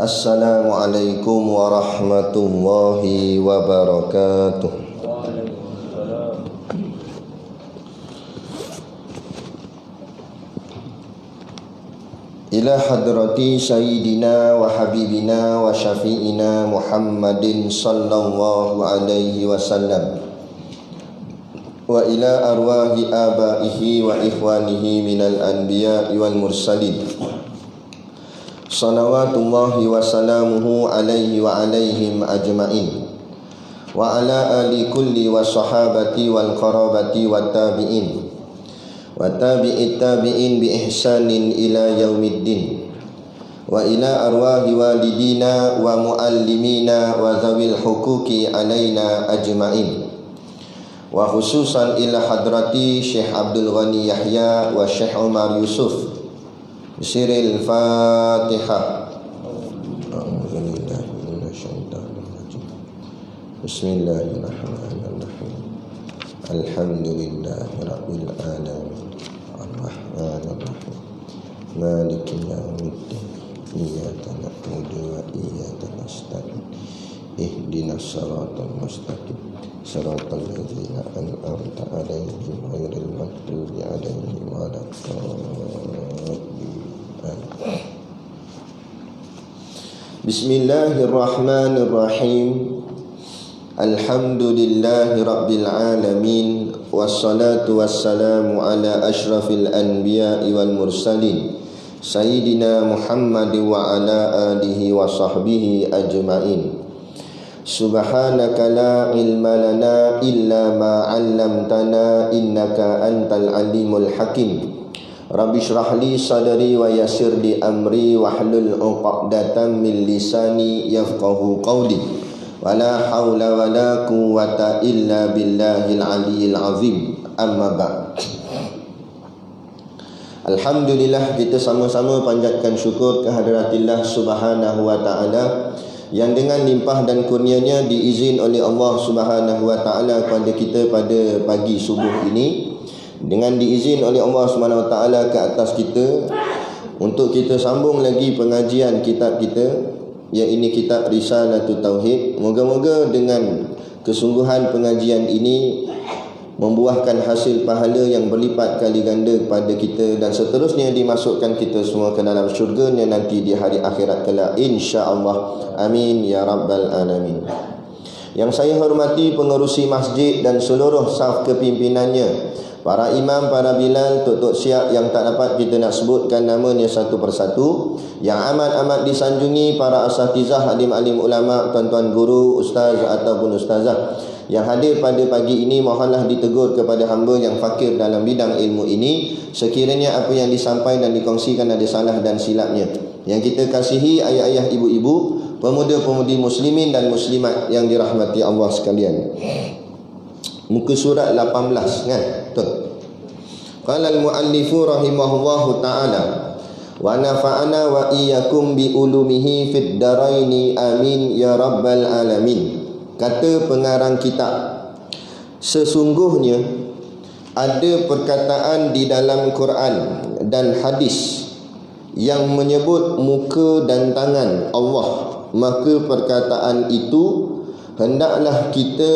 Assalamualaikum warahmatullahi wabarakatuh. Ila hadrati sayyidina wa habibina wa syafi'ina Muhammadin sallallahu alaihi wasallam wa ila arwahi abaihi wa ikhwanihi minal anbiya'i wal mursalin. Salawatullahi wa salamuhu alaihi wa alaihim ajma'in wa ala ali kulli wa sahabati wal qarabati wa tabi'in wa tabi'it tabi'in bi ihsanin ila yaumiddin wa ila arwahi walidina wa muallimina wa zawil hukuki alaina ajma'in wa khususan ila hadrati Syekh Abdul Ghani Yahya wa Syekh Umar Yusuf. Siril Fatihah. Bismillahirrahmanirrahim. Alhamdulillahi rabbil alamin. Ar-Rahmanir-Rahim. Maliki yaumiddin. Iyyaka na'budu wa iyyaka nasta'in. Ihdinas siratal mustaqim. Siratal ladzina an'amta 'alaihim ghairil maghdubi 'alaihim waladdallin. Bismillahirrahmanirrahim. Alhamdulillahi rabbil alamin. Wassalatu wassalamu ala ashrafil anbiya'i wal mursalin Sayyidina Muhammad wa ala alihi wa sahbihi ajma'in. Subhanaka la ilma lana illa ma 'allamtana innaka antal alimul hakim. Rabbi shrah li sadri wa yassir li amri wahlul 'uqdatam min lisani yafqahu qawli. Wala haula wala quwwata illa billahil aliyyil azim. Amma ba'd. Alhamdulillah, kita sama-sama panjatkan syukur kehadiratillah subhanahu wa ta'ala yang dengan limpah dan kurnianya diizin oleh Allah subhanahu wa ta'ala kepada kita pada pagi subuh ini, dengan diizin oleh Allah Subhanahu Wa Taala ke atas kita untuk kita sambung lagi pengajian kitab kita, yang ini kitab Risalatul Tauhid. Moga-moga dengan kesungguhan pengajian ini membuahkan hasil pahala yang berlipat kali ganda kepada kita, dan seterusnya dimasukkan kita semua ke dalam syurganya nanti di hari akhirat kelak, insya-Allah. Amin ya rabbal alamin. Yang saya hormati pengerusi masjid dan seluruh saf kepimpinannya, para imam, para bilal, tok-tok syiah yang tak dapat kita nak sebutkan namanya satu persatu, yang amat-amat disanjungi para asatizah, alim-alim ulama, tuan-tuan guru, ustaz ataupun ustazah yang hadir pada pagi ini, mohonlah ditegur kepada hamba yang fakir dalam bidang ilmu ini, sekiranya apa yang disampaikan dan dikongsikan ada salah dan silapnya. Yang kita kasihi ayah-ayah, ibu-ibu, pemuda-pemudi muslimin dan muslimat yang dirahmati Allah sekalian. Muka surat 18 kan? Betul. Qala al-muallifu rahimahullahu ta'ala wa nafa'ana wa iyyakum bi ulumihi fid daraini amin ya rabbal alamin. Kata pengarang kitab, sesungguhnya ada perkataan di dalam Quran dan hadis yang menyebut muka dan tangan Allah, maka perkataan itu hendaklah kita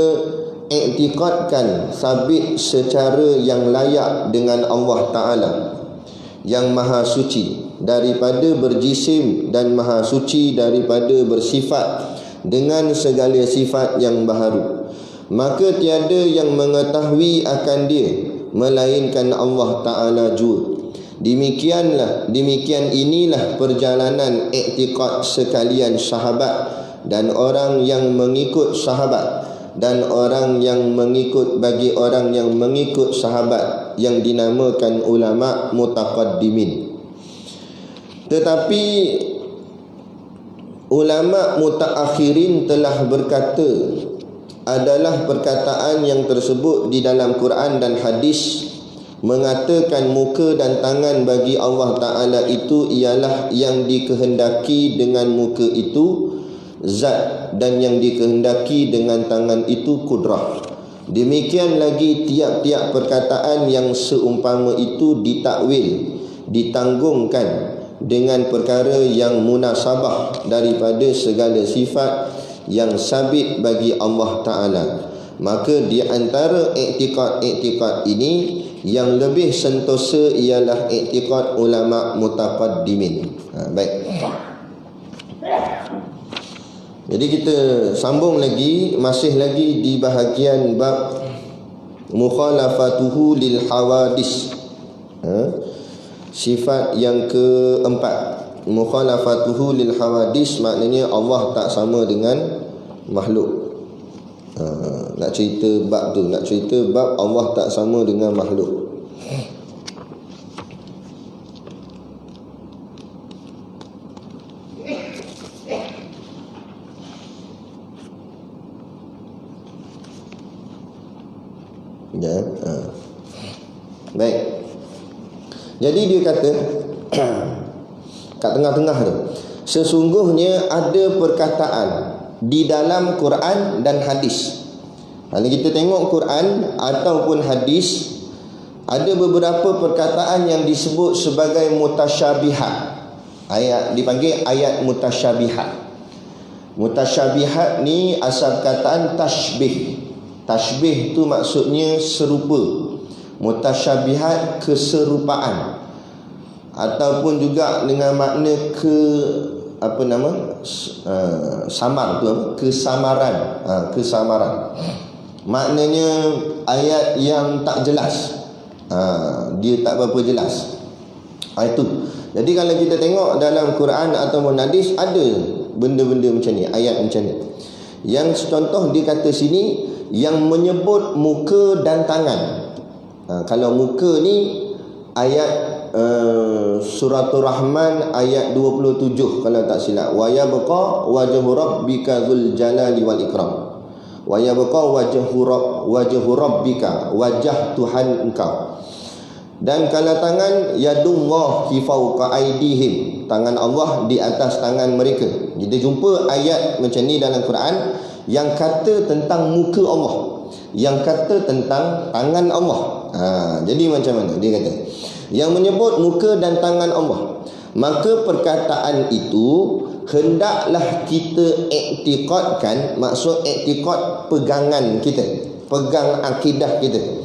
iktikadkan sabit secara yang layak dengan Allah Ta'ala yang maha suci daripada berjisim dan maha suci daripada bersifat dengan segala sifat yang baharu. Maka tiada yang mengetahui akan dia melainkan Allah Ta'ala jua. Demikian inilah perjalanan iktikad sekalian sahabat dan orang yang mengikut sahabat dan orang yang mengikut bagi orang yang mengikut sahabat yang dinamakan ulama mutaqaddimin. Tetapi ulama mutaakhirin telah berkata, adalah perkataan yang tersebut di dalam Quran dan hadis mengatakan muka dan tangan bagi Allah Ta'ala itu ialah yang dikehendaki dengan muka itu zat, dan yang dikehendaki dengan tangan itu kudrah. Demikian lagi tiap-tiap perkataan yang seumpama itu ditakwil, ditanggungkan dengan perkara yang munasabah daripada segala sifat yang sabit bagi Allah Ta'ala. Maka di antara iktikad-iktikad ini yang lebih sentosa ialah iktikad ulama mutaqaddimin. Baik. Jadi kita sambung lagi, masih lagi di bahagian bab mukhalafatuhu lil hawadis. Sifat yang keempat, mukhalafatuhu lil hawadis, maknanya Allah tak sama dengan makhluk. Nak cerita bab tu, nak cerita bab Allah tak sama dengan makhluk. Ya, baik. Jadi dia kata kat tengah-tengah tu, sesungguhnya ada perkataan di dalam Quran dan hadis. Kalau kita tengok Quran ataupun hadis, ada beberapa perkataan yang disebut sebagai mutasyabihat. Ayat dipanggil ayat mutasyabihat. Mutasyabihat ni asal perkataan tashbih. Tashbih tu maksudnya serupa. Mutasyabihat keserupaan, ataupun juga dengan makna samar tu apa? Kesamaran. Kesamaran. Maknanya ayat yang tak jelas. Dia tak berapa jelas. Itu. Jadi kalau kita tengok dalam Quran ataupun hadis, ada benda-benda macam ni, ayat macam ni. Yang contoh dia kata sini yang menyebut muka dan tangan. Kalau muka ni ayat Suratul Rahman ayat 27 kalau tak silap. Wa yabqa wajhu rabbika dzul jalali wal ikram. Wa yabqa wajhu rabbika, wajah Tuhan engkau. Dan kalau tangan, yadullah fi fawqa aydihim, tangan Allah di atas tangan mereka. Kita jumpa ayat macam ni dalam Quran yang kata tentang muka Allah, yang kata tentang tangan Allah. Jadi macam mana dia kata? Yang menyebut muka dan tangan Allah. Maka perkataan itu hendaklah kita iktikadkan, maksud iktikad pegangan kita, pegang akidah kita.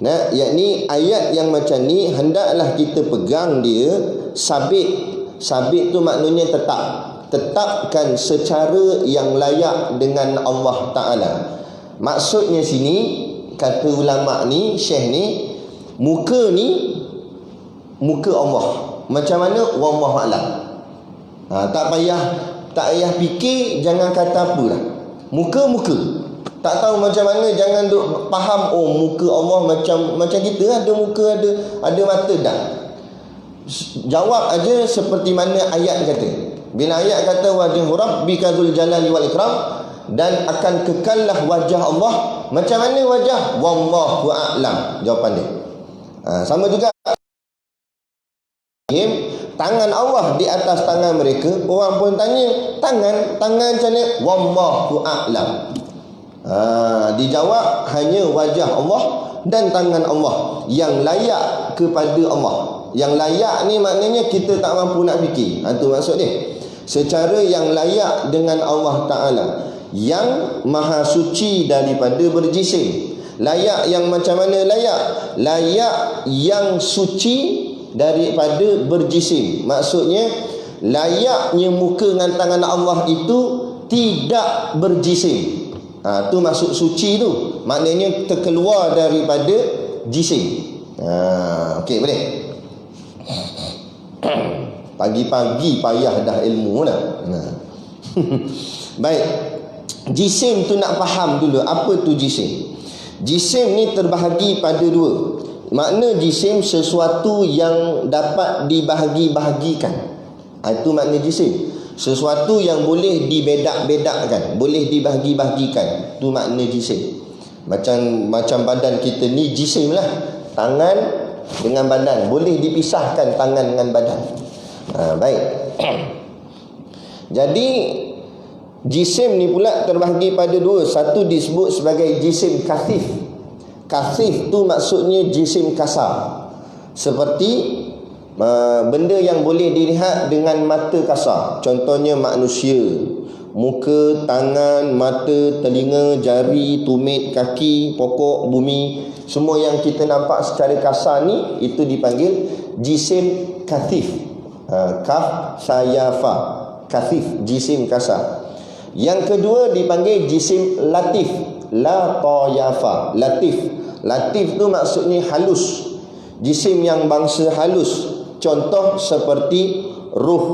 Nah, yakni ayat yang macam ni hendaklah kita pegang dia sabit. Sabit tu maknanya tetap. Tetapkan secara yang layak dengan Allah Ta'ala. Maksudnya sini, kata ulama ni, syekh ni, muka ni muka Allah. Macam mana? Wallahu a'lam. Tak payah fikir, jangan kata apa lah. Muka. Tak tahu macam mana, jangan duk faham muka Allah macam kita ada muka, ada mata dah. Jawab aja seperti mana ayat kata. Bila ayat kata wajhu rabbika dzul jalali wal ikram, dan akan kekallah wajah Allah. Macam mana wajah? Wallahu a'lam. Jawapan dia. Sama juga tangan Allah di atas tangan mereka. Orang pun tanya, tangan macam mana? Wallahu a'lam. Dijawab hanya wajah Allah dan tangan Allah yang layak kepada Allah. Yang layak ni maknanya kita tak mampu nak fikir. Itu maksud dia. Secara yang layak dengan Allah Ta'ala, yang maha suci daripada berjisim. Layak yang macam mana layak? Layak yang suci daripada berjisim. Maksudnya layaknya muka dengan tangan Allah itu tidak berjisim. Tu maksud suci tu. Maknanya terkeluar daripada jisim. Okey, boleh? Pagi-pagi payah dah ilmu dah. Baik. Jisim tu nak faham dulu. Apa tu jisim? Jisim ni terbahagi pada dua. Makna jisim sesuatu yang dapat dibahagi-bahagikan. Itu makna jisim. Sesuatu yang boleh dibedak-bedakkan, boleh dibahagi-bahagikan. Itu makna jisim. Macam badan kita ni jisim lah. Tangan dengan badan. Boleh dipisahkan tangan dengan badan. Baik. Jadi jisim ni pula terbahagi pada dua. Satu disebut sebagai jisim kasif. Kasif tu maksudnya jisim kasar. Seperti benda yang boleh dilihat dengan mata kasar. Contohnya manusia, muka, tangan, mata, telinga, jari, tumit, kaki, pokok, bumi, semua yang kita nampak secara kasar ni, itu dipanggil jisim kathif. Kaf, saya, fa, kathif, jisim kasar. Yang kedua dipanggil jisim latif, la, ta, ya, fa, latif. Latif tu maksudnya halus, jisim yang bangsa halus. Contoh seperti ruh,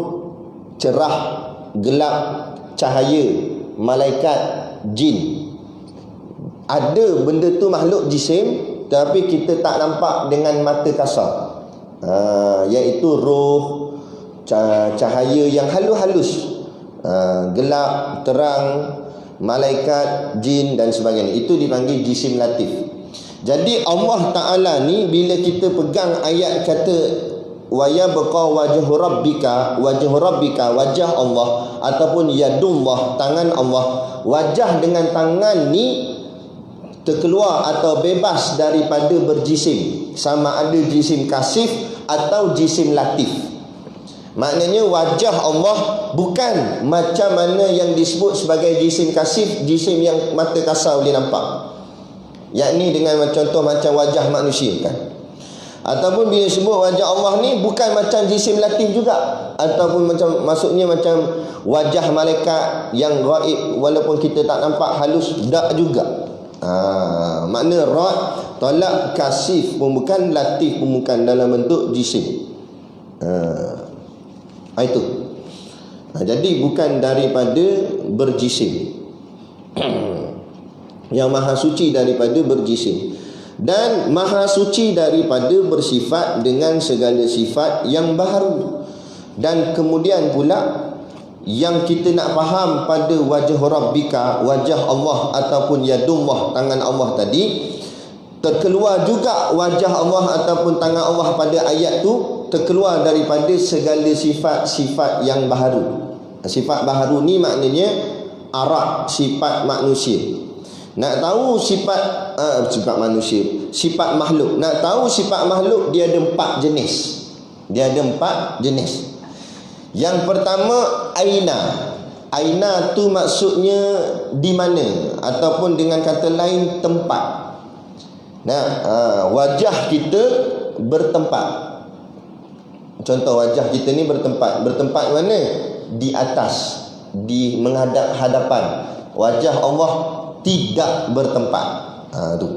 cerah, gelap, cahaya, malaikat, jin. Ada benda tu makhluk jisim, tapi kita tak nampak dengan mata kasar, iaitu ruh, cahaya yang halus-halus, gelap, terang, malaikat, jin dan sebagainya. Itu dipanggil jisim latif. Jadi Allah Ta'ala ni, bila kita pegang ayat kata wa yabqa wajhu rabbika, wajah Allah, ataupun yadullah, tangan Allah, wajah dengan tangan ni terkeluar atau bebas daripada berjisim, sama ada jisim kasif atau jisim latif. Maknanya wajah Allah bukan macam mana yang disebut sebagai jisim kasif, jisim yang mata kasar boleh nampak, yakni dengan contoh macam wajah manusia kan. Ataupun bila sebut wajah Allah ni bukan macam jisim latif juga, ataupun macam, maksudnya macam wajah malaikat yang gaib, walaupun kita tak nampak halus, tak juga. Makna rad, talak, kasif pun bukan, latif pun bukan, dalam bentuk jisim. Itu. Jadi bukan daripada berjisim. Yang maha suci daripada berjisim, dan maha suci daripada bersifat dengan segala sifat yang baharu. Dan kemudian pula yang kita nak faham pada wajah Rabbika, wajah Allah ataupun yadullah, tangan Allah tadi, terkeluar juga wajah Allah ataupun tangan Allah pada ayat tu, terkeluar daripada segala sifat-sifat yang baharu. Sifat baharu ni maknanya arah, sifat manusia. Nak tahu sifat manusia, sifat makhluk. Nak tahu sifat makhluk, dia ada 4 jenis. Yang pertama, aina. Aina tu maksudnya di mana, ataupun dengan kata lain, tempat. Wajah kita bertempat. Contoh wajah kita ni bertempat. Bertempat mana? Di atas, di menghadap hadapan. Wajah Allah tidak bertempat. Tu.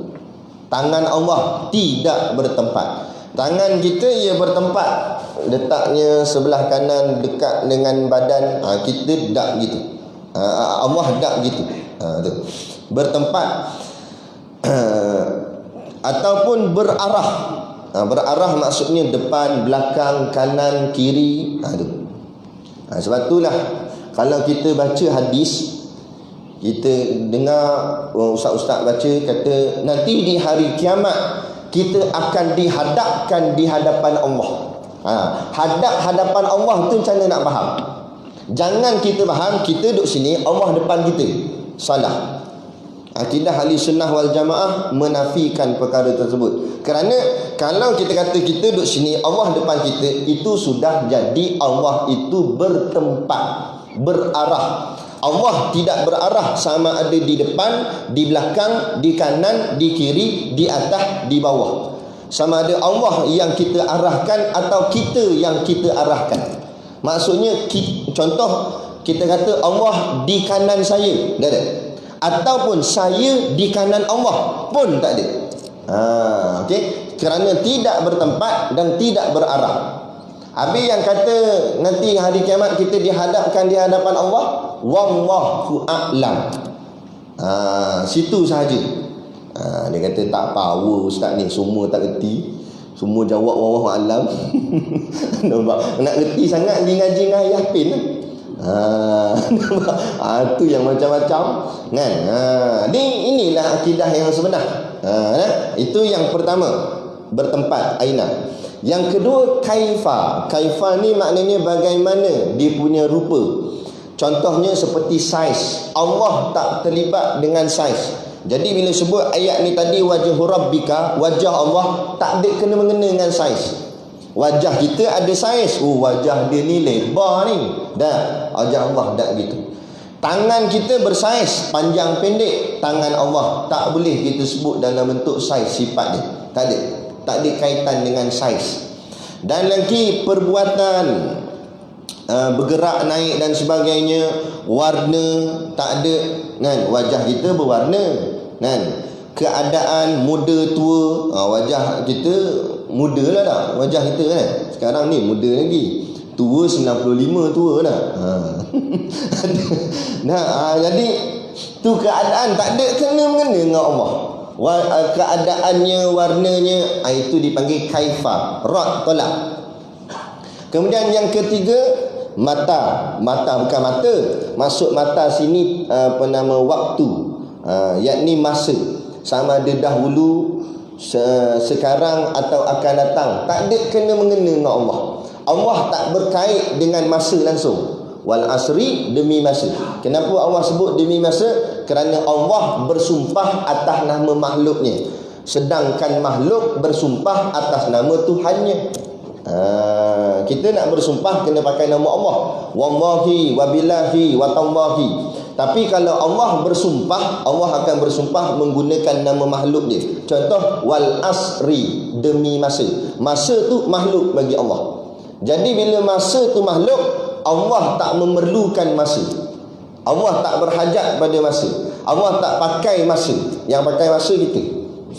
Tangan Allah tidak bertempat. Tangan kita ia bertempat, letaknya sebelah kanan dekat dengan badan. Kita tak gitu. Allah tak gitu. Tu. Bertempat ataupun berarah. Berarah maksudnya depan, belakang, kanan, kiri. Tu. Sebab itulah kalau kita baca hadis, kita dengar ustaz-ustaz baca kata nanti di hari kiamat kita akan dihadapkan di hadapan Allah. Hadapan Allah tu macam mana nak faham? Jangan kita faham kita duduk sini, Allah depan kita. Salah. Akidah ahli sunnah wal jamaah menafikan perkara tersebut. Kerana kalau kita kata kita duduk sini, Allah depan kita, itu sudah jadi Allah itu bertempat, berarah. Allah tidak berarah sama ada di depan, di belakang, di kanan, di kiri, di atas, di bawah. Sama ada Allah yang kita arahkan atau kita yang kita arahkan. Maksudnya contoh kita kata Allah di kanan saya, tak ada. Ataupun saya di kanan Allah pun tak ada. Okey, kerana tidak bertempat dan tidak berarah. Habis yang kata nanti hari kiamat kita dihadapkan di hadapan Allah, wallahu a'lam. Situ sahaja. Dia kata tak power ustaz ni, semua tak reti, semua jawab wallahu a'lam. Nampak? Nak reti sangat di ngaji dengan ayah pin. Tu yang macam-macam kan. Inilah akidah yang sebenar. Itu yang pertama, bertempat, aina. Yang kedua, kaifa. Kaifa ni maknanya bagaimana dia punya rupa. Contohnya seperti saiz. Allah tak terlibat dengan saiz. Jadi bila sebut ayat ni tadi wajah Rabbika, wajah Allah tak ada kena-mengena dengan saiz. Wajah kita ada saiz. Oh, wajah dia ni lebar ni. Dah, wajah Allah tak gitu. Tangan kita bersaiz, panjang pendek. Tangan Allah tak boleh kita sebut dalam bentuk saiz sifat dia. Tak ada. Tak ada kaitan dengan saiz. Dan lagi perbuatan bergerak naik dan sebagainya, warna tak ada kan. Wajah kita berwarna kan. Keadaan muda tua, wajah kita muda lah tak wajah kita kan. Sekarang ni muda lagi, tua 95 tua dah. Nah, jadi tu keadaan tak ada kena-mengena dengan Allah. Keadaannya, warnanya, itu dipanggil kaifa, rad tolak. Kemudian yang ketiga, mata. Mata bukan mata. Maksud mata sini waktu, yakni masa. Sama ada dahulu, sekarang atau akan datang. Tak ada kena-mengena dengan Allah. Allah tak berkait dengan masa langsung. Wal asri, demi masa. Kenapa Allah sebut demi masa? Kerana Allah bersumpah atas nama makhluknya, sedangkan makhluk bersumpah atas nama Tuhannya. Kita nak bersumpah kena pakai nama Allah. Wallahi, wabillahi, watallahi. Tapi kalau Allah bersumpah, Allah akan bersumpah menggunakan nama makhluk dia. Contoh, wal asri, demi masa. Masa tu makhluk bagi Allah. Jadi bila masa tu makhluk, Allah tak memerlukan masa. Allah tak berhajat pada masa. Allah tak pakai masa. Yang pakai masa kita.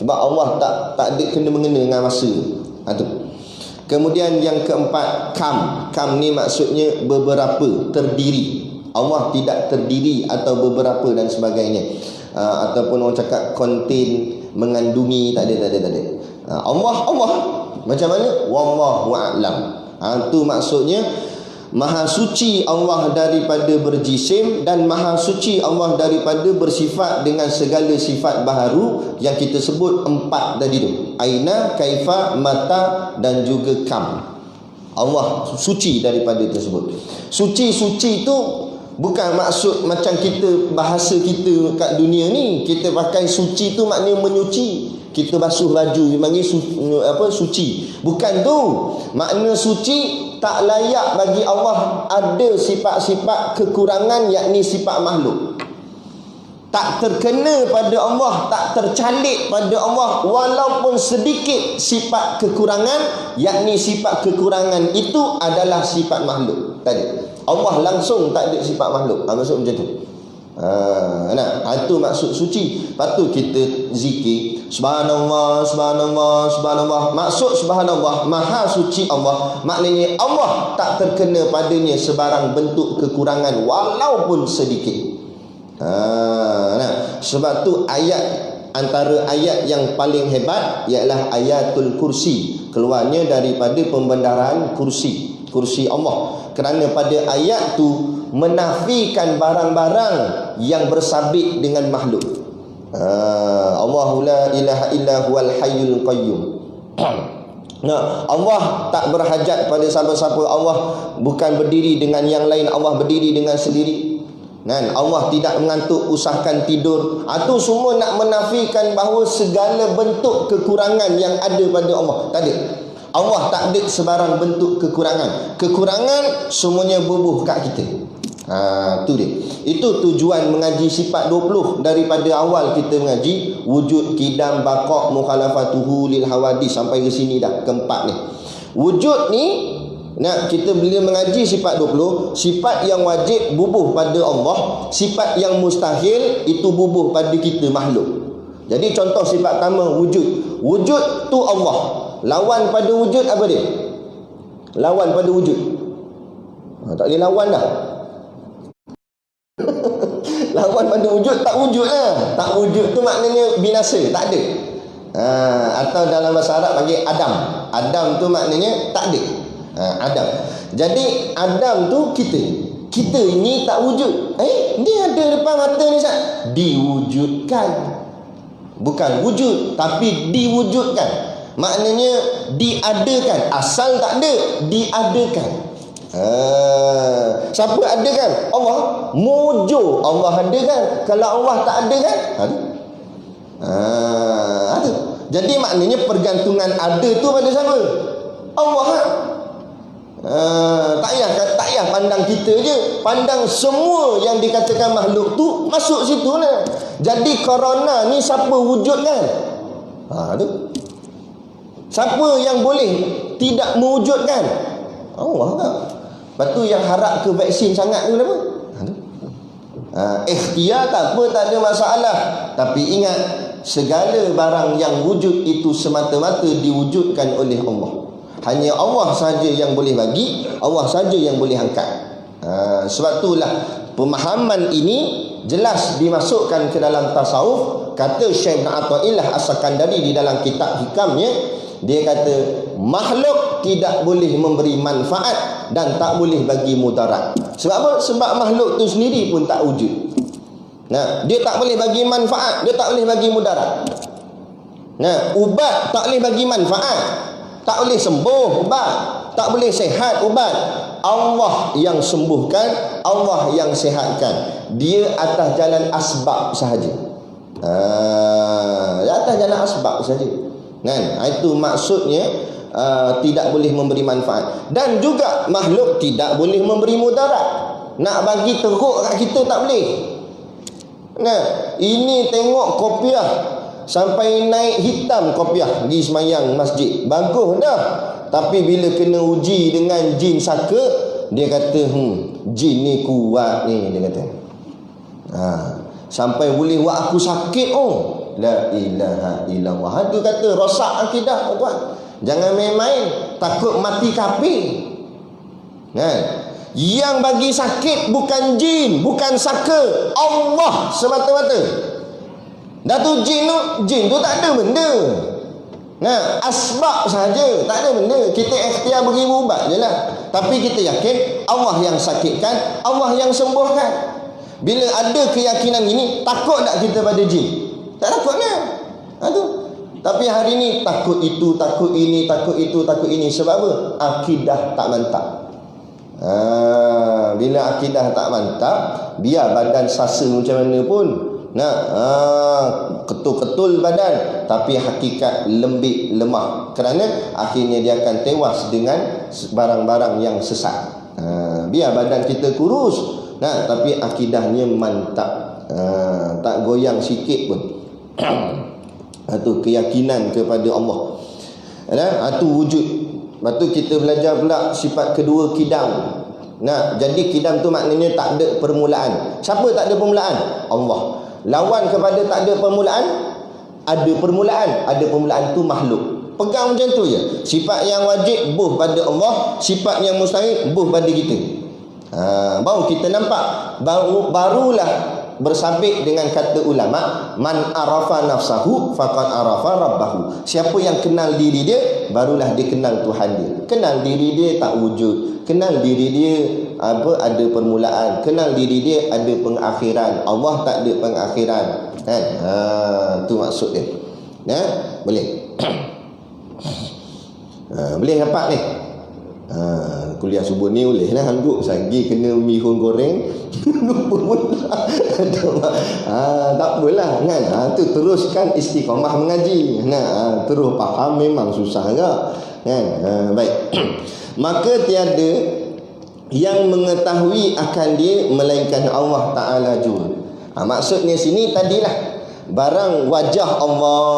Sebab Allah tak ada kena-mengena dengan masa. Itu. Kemudian yang keempat, kam. Kam ni maksudnya beberapa, terdiri. Allah tidak terdiri atau beberapa dan sebagainya. Ataupun orang cakap contain, mengandungi, tak ada. Allah macam mana? Wallahu a'lam. Itu maksudnya maha suci Allah daripada berjisim, dan maha suci Allah daripada bersifat dengan segala sifat baharu yang kita sebut 4 tadi tu. Aina, kaifa, mata dan juga kam. Allah suci daripada tersebut. Suci tu bukan maksud macam kita, bahasa kita kat dunia ni, kita pakai suci tu maknanya menyuci. Kita basuh baju dipanggil suci. Bukan tu. Makna suci, tak layak bagi Allah ada sifat-sifat kekurangan, yakni sifat makhluk. Tak terkena pada Allah, tak tercalik pada Allah walaupun sedikit sifat kekurangan, yakni sifat kekurangan itu adalah sifat makhluk tadi. Allah langsung tak ada sifat makhluk. Maksud macam tu. Itu maksud suci. Lepas tu kita zikir subhanallah, subhanallah, subhanallah. Maksud subhanallah, maha suci Allah, maknanya Allah tak terkena padanya sebarang bentuk kekurangan walaupun sedikit. Sebab tu antara ayat yang paling hebat ialah ayatul kursi. Keluarnya daripada pembendaraan kursi Allah. Kerana pada ayat tu menafikan barang-barang yang bersabit dengan makhluk. Allahu la ilaha illa huwal hayyul qayyum. Allah tak berhajat pada siapa-siapa. Allah bukan berdiri dengan yang lain, Allah berdiri dengan sendiri. Allah tidak mengantuk, usahakan tidur. Itu semua nak menafikan bahawa segala bentuk kekurangan yang ada pada Allah. Tak ada. Allah tak ada sebarang bentuk kekurangan. Kekurangan semuanya bubuh kat kita. Tu dia. Itu tujuan mengaji sifat 20 daripada awal kita mengaji wujud, kidam, baqa', mukhalafatuhu lil hawadis sampai ke sini dah, keempat ni. Wujud ni kita bila mengaji sifat 20, sifat yang wajib bubuh pada Allah, sifat yang mustahil itu bubuh pada kita makhluk. Jadi contoh sifat pertama wujud. Wujud tu Allah. Lawan pada wujud apa dia? Lawan pada wujud. Tak boleh lawan dah. Lawan pada wujud, tak wujud lah. Tak wujud tu maknanya binasa, tak ada. Atau dalam bahasa Arab panggil Adam. Adam tu maknanya tak ada. Adam. Jadi Adam tu kita. Kita ini tak wujud. Dia ada depan mata ni Ustaz. Diwujudkan. Bukan wujud, tapi diwujudkan. Maknanya diadakan. Asal tak ada, diadakan. Siapa adakan? Allah. Mujur Allah adakan. Kalau Allah tak adakan, ada. Jadi maknanya pergantungan ada tu pada siapa? Allah kan? Tak payah pandang kita je, pandang semua yang dikatakan makhluk tu masuk situ lah. Jadi corona ni siapa wujudkan? Tu. Siapa yang boleh tidak mewujudkan? Allah tak? Lepas tu yang harap ke vaksin sangat tu apa? Ikhtiar tak apa, tak ada masalah. Tapi ingat, segala barang yang wujud itu semata-mata diwujudkan oleh Allah. Hanya Allah saja yang boleh bagi, Allah saja yang boleh angkat. Sebab itulah pemahaman ini jelas dimasukkan ke dalam tasawuf. Kata Syekh Athaillah As-Sakandari di dalam kitab hikamnya, dia kata makhluk tidak boleh memberi manfaat dan tak boleh bagi mudarat. Sebab apa? Sebab makhluk tu sendiri pun tak wujud. Dia tak boleh bagi manfaat, dia tak boleh bagi mudarat. Ubat tak boleh bagi manfaat, tak boleh sembuh ubat, tak boleh sehat ubat. Allah yang sembuhkan, Allah yang sehatkan. Dia atas jalan asbab sahaja. Atas jalan asbab sahaja. Itu maksudnya tidak boleh memberi manfaat. Dan juga makhluk tidak boleh memberi mudarat. Nak bagi teruk kat kita tak boleh. Ini tengok kopiah sampai naik hitam kopiah di semayang masjid, bagus dah. Tapi bila kena uji dengan jin saka, dia kata jin ni kuat ni, dia kata. Sampai boleh buat aku sakit. La ilaha illallah. Itu kata rosak akidah, tuan. Jangan main-main, takut mati kafir. Yang bagi sakit bukan jin, bukan saka, Allah semata-mata. Dah tu jin tu tak ada benda. Asbab saja, tak ada benda. Kita ikhtiar beri ubat je lah. Tapi kita yakin Allah yang sakitkan, Allah yang sembuhkan. Bila ada keyakinan ini, takut tak kita pada jin? Tak takutnya. Tu. Tapi hari ni takut itu, takut ini, takut itu, takut ini. Sebab apa? Akidah tak mantap. Bila akidah tak mantap, biar badan sasa macam mana pun, ketul-ketul badan, tapi hakikat lembik, lemah. Kerana akhirnya dia akan tewas dengan barang-barang yang sesat. Biar badan kita kurus, tapi akidahnya mantap, tak goyang sikit pun. Itu keyakinan kepada Allah. Itu wujud. Lepas tu kita belajar pula sifat kedua, kidam. Jadi kidam tu maknanya tak ada permulaan. Siapa tak ada permulaan? Allah. Lawan kepada tak ada permulaan, ada permulaan. Ada permulaan tu makhluk. Pegang macam tu je. Sifat yang wajib buh pada Allah, sifat yang mustahil buh pada kita. Baru kita nampak, barulah bersabit dengan kata ulama, man arafa nafsahu faqad arafa rabbahu. Siapa yang kenal diri dia, barulah dia kenal Tuhan dia. Kenal diri dia tak wujud, kenal diri dia ada permulaan, kenal diri dia ada pengakhiran. Allah tak ada pengakhiran. Tu maksud dia. Boleh. Boleh dapat ni. Kuliah subuh ni boleh lah hangguk sagi kena mihun goreng lupa pula. Tak apalah kan. Tu teruskan istiqamah mengaji. Terus faham memang susah agak kan. Baik. Maka tiada yang mengetahui akan dia melainkan Allah Ta'ala juga. Maksudnya sini tadilah barang wajah Allah,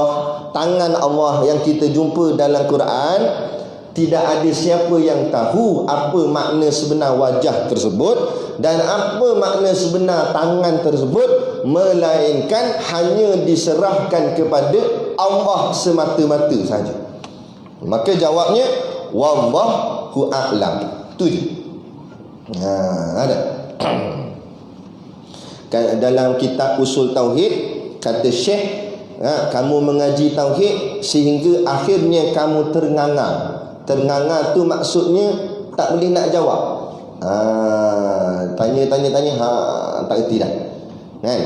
tangan Allah yang kita jumpa dalam Quran, tidak ada siapa yang tahu apa makna sebenar wajah tersebut dan apa makna sebenar tangan tersebut, melainkan hanya diserahkan kepada Allah semata-mata saja. Maka jawabnya wallahu a'lam. Tu je. Ada. Dalam kitab Usul Tauhid kata Syekh, kamu mengaji tauhid sehingga akhirnya kamu ternganga. Ternganga tu maksudnya tak boleh nak jawab. Tanya tak erti dah. Kan?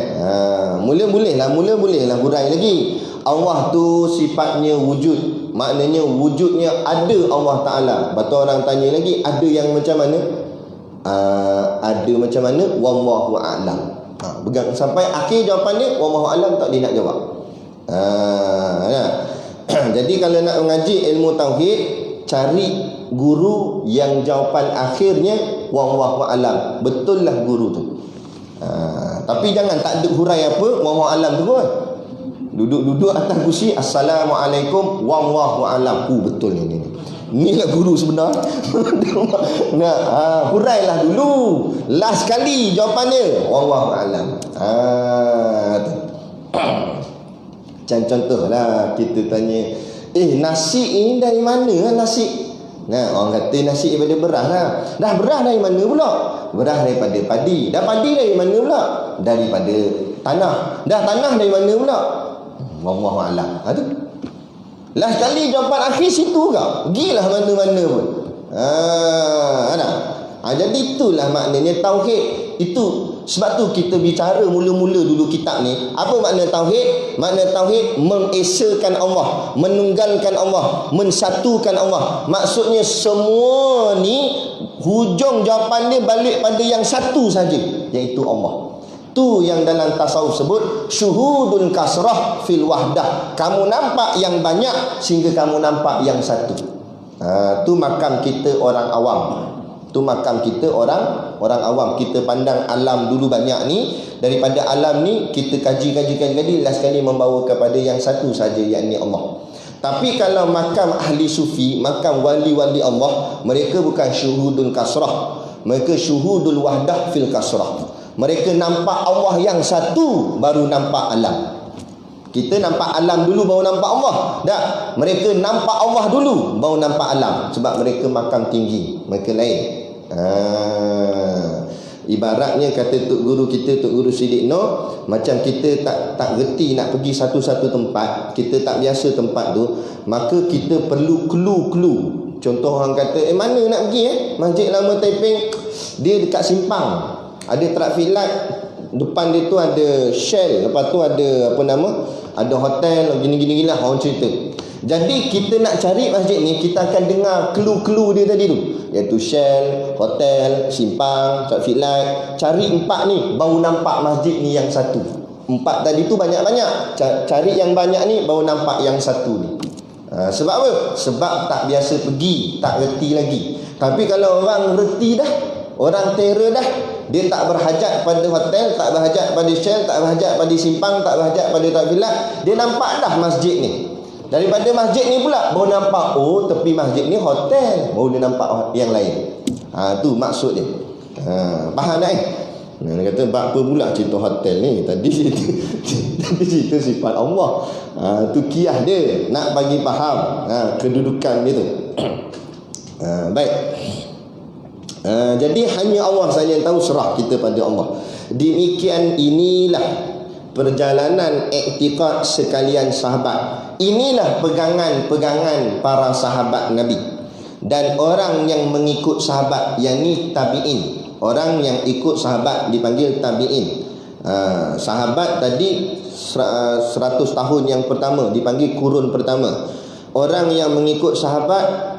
Mula bolehlah hurai lagi. Allah tu sifatnya wujud. Maknanya wujudnya ada Allah Ta'ala. Lepas tu orang tanya lagi, ada yang macam mana? Ada macam mana? Wallahu a'lam. Pegang sampai akhir jawapannya wallahu a'lam, tak boleh nak jawab. Jadi kalau nak mengaji ilmu tauhid, cari guru yang jawapan akhirnya wallahu alam. Betul lah guru tu. Tapi jangan tak ada hurai apa wallahu alam tu pun. Duduk-duduk atas kursi, assalamualaikum wallahu alam. Betul ni. Inilah guru sebenar. Hurailah dulu. Last kali jawapannya wallahu alam. Macam contohlah kita tanya, nasi ini dari mana nasi? Orang kata nasi daripada beras lah. Dah beras dari mana pula? Beras daripada padi. Dah padi dari mana pula? Daripada tanah. Dah tanah dari mana pula? Wallahu a'lam. Tu. Last kali jawapan akhir situ kau. Gilah mana-mana pun. Jadi itulah maknanya tauhid. Itu sebab tu kita bicara mula-mula dulu kitab ni. Apa makna tauhid? Makna tauhid mengesakan Allah, menunggalkan Allah, mensatukan Allah. Maksudnya semua ni hujung jawapan dia balik pada yang satu saja, iaitu Allah. Tu yang dalam tasawuf sebut syuhudun kasrah fil wahdah. Kamu nampak yang banyak sehingga kamu nampak yang satu. Tu makam kita orang awam. Tu makam kita orang awam. Kita pandang alam dulu banyak ni. Daripada alam ni kita kaji last kali membawa kepada yang satu saja, yakni Allah. Tapi kalau makam ahli sufi, makam wali-wali Allah, mereka bukan syuhudun kasrah, mereka syuhudul wahdah fil kasrah. Mereka nampak Allah yang satu baru nampak alam. Kita nampak alam dulu baru nampak Allah. Tak, mereka nampak Allah dulu baru nampak alam. Sebab mereka makam tinggi, mereka lain. Ibaratnya kata Tok Guru kita, Tok Guru Siddiq Nur, macam kita tak reti nak pergi satu-satu tempat, kita tak biasa tempat tu, maka kita perlu clue. Contoh orang kata, mana nak pergi Masjid Lama Taiping, dia dekat simpang, ada traffic light, depan dia tu ada Shell, lepas tu ada ada hotel, gini-gini lah orang cerita. Jadi kita nak cari masjid ni, kita akan dengar clue dia tadi tu, iaitu Shell, hotel, simpang, traffic light. Cari 4 ni baru nampak masjid ni yang satu. 4 tadi tu banyak-banyak. Cari yang banyak ni baru nampak yang satu ni. Sebab apa? Sebab tak biasa pergi, tak reti lagi. Tapi kalau orang reti dah, orang terror dah, dia tak berhajat pada hotel, tak berhajat pada Shell, tak berhajat pada simpang, tak berhajat pada traffic light. Dia nampak dah masjid ni. Daripada masjid ni pula baru nampak, tepi masjid ni hotel, baru dia nampak yang lain. Tu maksud dia. Faham tak Dia kata apa pula cerita hotel ni? Tadi cerita sifat Allah. Tu kiyah dia nak bagi faham kedudukan dia tu. Baik. Jadi hanya Allah saja yang tahu, serah kita pada Allah. Demikian inilah perjalanan iktiqad sekalian sahabat. Inilah pegangan para sahabat Nabi. Dan orang yang mengikut sahabat, yakni tabi'in. Orang yang ikut sahabat dipanggil tabi'in. Sahabat tadi 100 tahun yang pertama dipanggil kurun pertama. Orang yang mengikut sahabat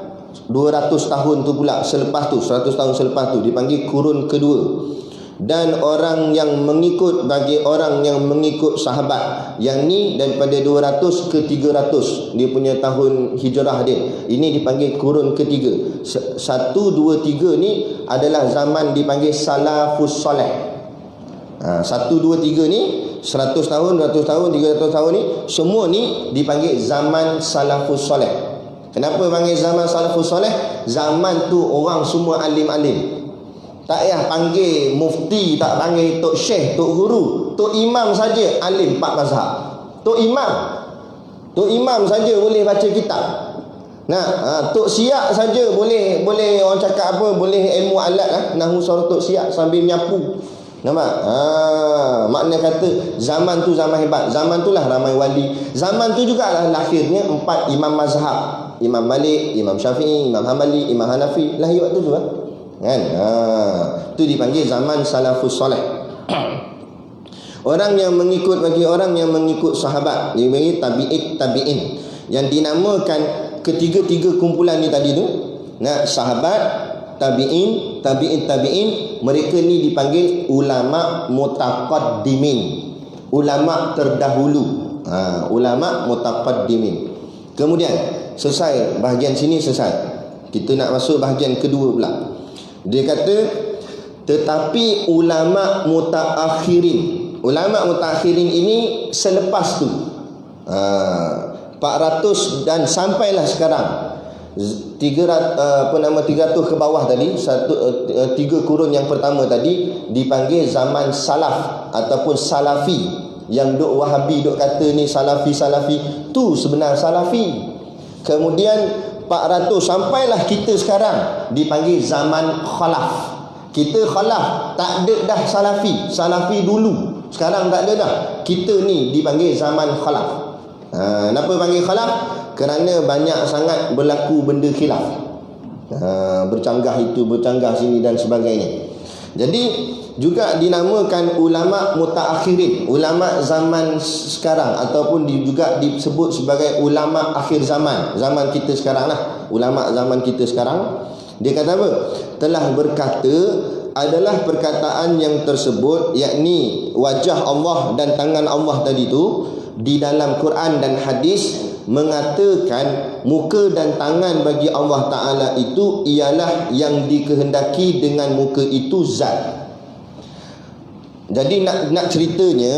200 tahun tu pula selepas tu, 100 tahun selepas tu dipanggil kurun kedua. Dan orang yang mengikut, bagi orang yang mengikut sahabat, yang ni daripada 200 ke 300 dia punya tahun hijrah dia, ini dipanggil kurun ketiga. 1, 2, 3 ni adalah zaman dipanggil salafus soleh. 1, 2, 3 ni 100 tahun, 200 tahun, 300 tahun ni, semua ni dipanggil zaman salafus soleh. Kenapa panggil zaman salafus soleh? Zaman tu orang semua alim-alim. Tak payah panggil mufti, tak panggil tok syekh, tok guru, tok imam saja alim 4 mazhab. Tok imam saja boleh baca kitab. Tok siak saja boleh orang cakap apa, boleh ilmu alat lah, nahwu sarf tok siak sambil menyapu. Nampak? Makna kata zaman tu zaman hebat. Zaman tu lah ramai wali. Zaman tu jugalah lahirnya 4 imam mazhab. Imam Malik, Imam Syafi'i, Imam Hambali, Imam Hanafi. Lahir waktu tu lah. Kan? Itu dipanggil zaman salafus soleh. Orang yang mengikut, bagi orang yang mengikut sahabat, dia panggil tabi'in. Yang dinamakan ketiga-tiga kumpulan ni tadi tu, sahabat, tabi'in, mereka ni dipanggil ulama mutaqaddimin, ulama terdahulu. Ulama mutaqaddimin. Kemudian selesai bahagian sini, selesai. Kita nak masuk bahagian kedua pula. Dia kata, tetapi ulama mutaakhirin. Ulama mutaakhirin ini selepas tu 400 dan sampailah sekarang 300 ke bawah tadi, 3 kurun yang pertama tadi dipanggil zaman salaf ataupun salafi. Yang duk wahabi duk kata ni salafi tu sebenar salafi. Kemudian 400 sampailah kita sekarang dipanggil zaman khalaf. Kita khalaf, tak ada dah salafi dulu, sekarang tak ada dah. Kita ni dipanggil zaman khalaf. Kenapa panggil khalaf? Kerana banyak sangat berlaku benda khilaf, bercanggah itu, bercanggah sini dan sebagainya. Jadi juga dinamakan ulama mutaakhirin, ulama zaman sekarang, ataupun juga disebut sebagai ulama akhir zaman, zaman kita sekarang lah, ulama zaman kita sekarang. Dia kata apa? Telah berkata adalah perkataan yang tersebut, yakni wajah Allah dan tangan Allah tadi tu di dalam Quran dan hadis mengatakan muka dan tangan bagi Allah Ta'ala itu ialah yang dikehendaki dengan muka itu zat. Jadi nak ceritanya,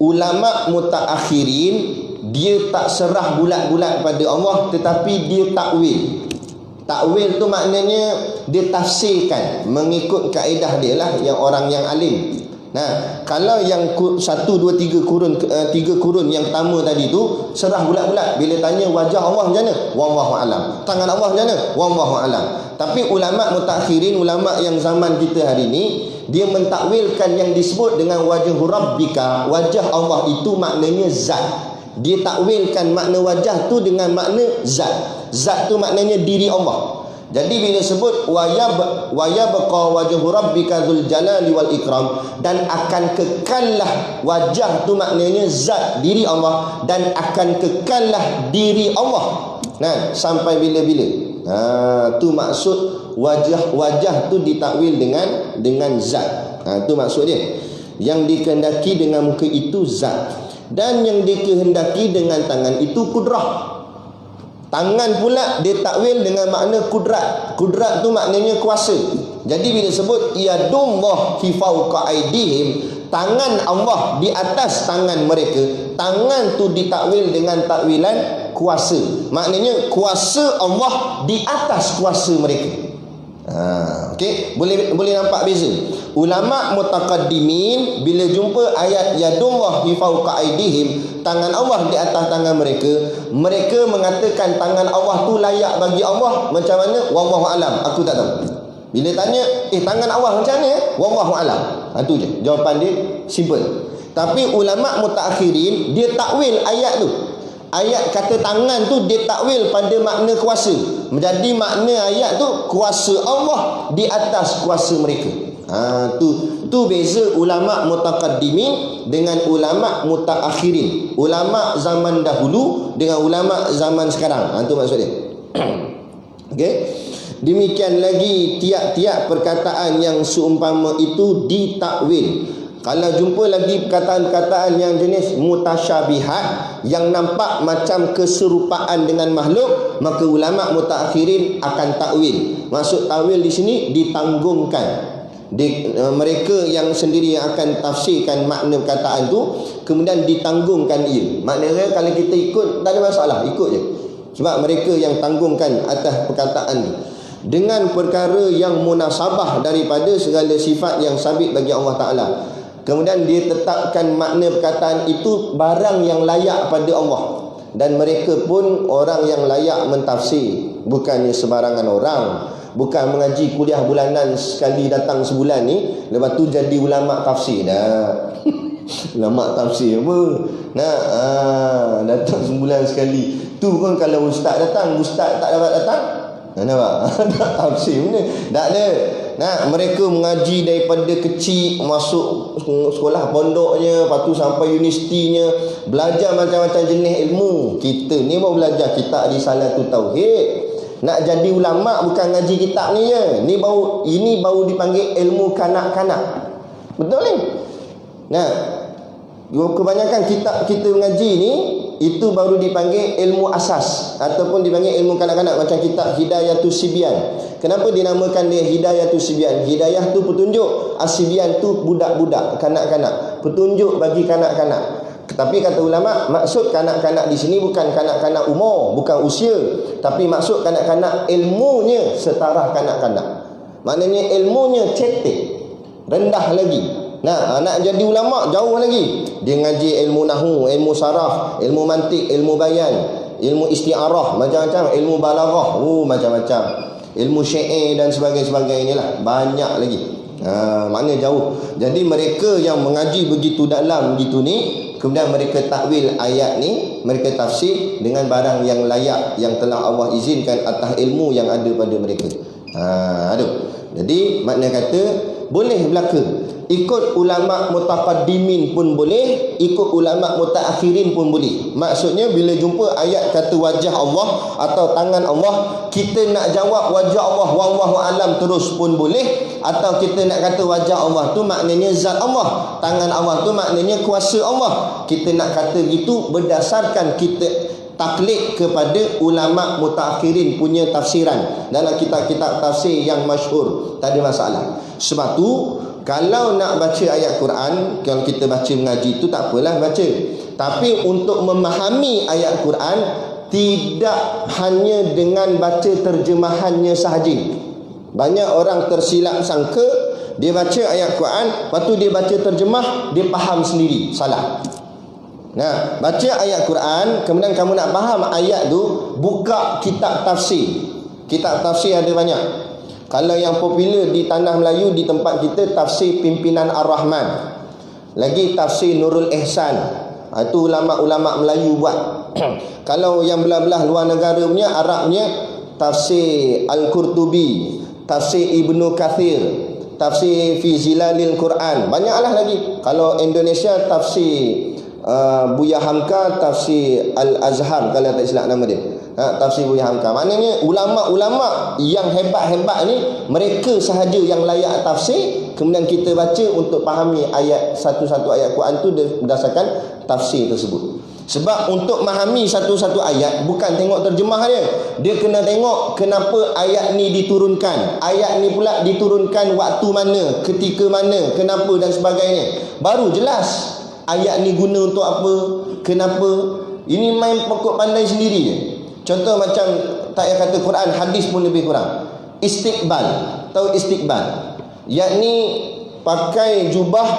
ulama mutaakhirin dia tak serah bulat-bulat pada Allah, tetapi dia takwil. Takwil tu maknanya dia tafsirkan mengikut kaedah dia lah, yang orang yang alim. Nah, kalau yang 1, 2, 3 kurun yang pertama tadi tu serah bulat-bulat. Bila tanya wajah Allah macam mana? Wallahu alam. Tangan Allah macam mana? Wallahu alam. Tapi ulama mutakhirin, ulama yang zaman kita hari ni, dia mentakwilkan yang disebut dengan wajah rabbika, wajah Allah itu maknanya zat. Dia takwilkan makna wajah tu dengan makna zat. Zat tu maknanya diri Allah. Jadi bila sebut wayabqa wajhu rabbika dzul jalali wal ikram, dan akan kekallah, wajah tu maknanya zat diri Allah, dan akan kekallah diri Allah. Nah, sampai bila-bila. Tu maksud wajah tu ditakwil dengan zat. Tu maksud dia. Yang dikehendaki dengan muka itu zat, dan yang dikehendaki dengan tangan itu kudrah. Tangan pula dia takwil dengan makna kudrat. Kudrat tu maknanya kuasa. Jadi bila sebut yadullah fi fawqa aydihim, tangan Allah di atas tangan mereka, tangan tu ditakwil dengan takwilan kuasa. Maknanya kuasa Allah di atas kuasa mereka. Okey, boleh nampak beza. Ulama mutaqaddimin bila jumpa ayat yadullah fi fawqa aydihim, tangan Allah di atas tangan mereka, mereka mengatakan tangan Allah tu layak bagi Allah macam mana? Wallahu alam, aku tak tahu. Bila tanya, tangan Allah macam mana? Wallahu alam. Tu je jawapan dia, simple. Tapi ulama mutaakhirin dia takwil ayat tu. Ayat kata tangan tu dia takwil pada makna kuasa. Menjadi makna ayat tu kuasa Allah di atas kuasa mereka. Tu beza ulama mutaqaddimin dengan ulama mutaakhirin. Ulama zaman dahulu dengan ulama zaman sekarang. Tu maksud dia. Okey. Demikian lagi tiap-tiap perkataan yang seumpama itu ditakwil. Kalau jumpa lagi perkataan-perkataan yang jenis mutasyabihat, yang nampak macam keserupaan dengan makhluk, maka ulama mutaakhirin akan takwil. Maksud takwil di sini ditanggungkan. Mereka yang sendiri yang akan tafsirkan makna perkataan tu, kemudian ditanggungkan ia. Maknanya kalau kita ikut, tak ada masalah, ikut je. Sebab mereka yang tanggungkan atas perkataan ni dengan perkara yang munasabah daripada segala sifat yang sabit bagi Allah Ta'ala. Kemudian dia tetapkan makna perkataan itu barang yang layak pada Allah. Dan mereka pun orang yang layak mentafsir, bukannya sebarangan orang. Bukan mengaji kuliah bulanan sekali datang sebulan ni, lepas tu jadi ulama tafsir dah. Ulama tafsir apa? Datang sebulan sekali. Tu pun kalau ustaz datang, ustaz tak dapat datang, nampak? Tak tafsir benda. Tak ada. Mereka mengaji daripada kecil, masuk sekolah pondoknya, lepas tu sampai universitinya, belajar macam-macam jenis ilmu. Kita ni baru belajar kitab Risalatul Tauhid. Nak jadi ulama bukan ngaji kitab ni je. Ini baru dipanggil ilmu kanak-kanak. Betul ni? Kebanyakan kitab kita mengaji ni itu baru dipanggil ilmu asas ataupun dipanggil ilmu kanak-kanak, macam kitab Hidayatus Sibyan. Kenapa dinamakan dia Hidayatus Sibyan? Hidayah tu petunjuk, as-sibyan tu budak-budak, kanak-kanak, petunjuk bagi kanak-kanak. Tapi kata ulama, maksud kanak-kanak di sini bukan kanak-kanak umur, bukan usia, tapi maksud kanak-kanak ilmunya setara kanak-kanak. Maknanya ilmunya cetek, rendah lagi. Nah, nak jadi ulama jauh lagi. Dia ngaji ilmu nahwu, ilmu saraf, ilmu mantik, ilmu bayan, ilmu isti'arah, macam-macam, ilmu balaghah, macam-macam. Ilmu syair dan sebagainya lah, banyak lagi. Maknanya jauh. Jadi mereka yang mengaji begitu dalam begitu ni, kemudian mereka takwil ayat ni, mereka tafsir dengan barang yang layak yang telah Allah izinkan atas ilmu yang ada pada mereka. Jadi makna kata boleh belaka. Ikut ulama mutaqaddimin pun boleh, ikut ulama mutaakhirin pun boleh. Maksudnya bila jumpa ayat kata wajah Allah atau tangan Allah, kita nak jawab wajah Allah wallahu alam terus pun boleh, atau kita nak kata wajah Allah tu maknanya zat Allah, tangan Allah tu maknanya kuasa Allah. Kita nak kata gitu berdasarkan kita taklid kepada ulama mutaakhirin punya tafsiran dalam kitab-kitab tafsir yang masyhur, tak ada masalah. Sebab tu kalau nak baca ayat Quran, kalau kita baca mengaji tu tak apalah baca. Tapi untuk memahami ayat Quran, tidak hanya dengan baca terjemahannya sahaja. Banyak orang tersilap sangka dia baca ayat Quran, lepas tu dia baca terjemah, dia faham sendiri. Salah. Nah, baca ayat Quran, kemudian kamu nak faham ayat tu, buka kitab tafsir. Kitab tafsir ada banyak. Kalau yang popular di tanah Melayu, di tempat kita, tafsir Pimpinan Ar-Rahman. Lagi tafsir Nurul Ihsan. Itu ulama-ulama Melayu buat. Kalau yang belah-belah luar negara punya, Arabnya, tafsir Al-Qurtubi, tafsir Ibnu Kathir, tafsir Fi Zilalil Quran. Banyaklah lagi. Kalau Indonesia, tafsir Buya Hamka, tafsir Al-Azhar, kalau tak silap nama dia. Tafsir Buya Hamka. Maknanya ulama-ulama yang hebat-hebat ni, mereka sahaja yang layak tafsir. Kemudian kita baca untuk fahami ayat satu-satu ayat Quran tu berdasarkan tafsir tersebut. Sebab untuk memahami satu-satu ayat, bukan tengok terjemah dia, dia kena tengok kenapa ayat ni diturunkan, ayat ni pula diturunkan waktu mana, ketika mana, kenapa dan sebagainya. Baru jelas ayat ni guna untuk apa, kenapa. Ini main pokok pandai sendiri je. Contoh macam tak payah kata Quran, hadis pun lebih kurang. Istiqbal, tahu istiqbal? Yakni pakai jubah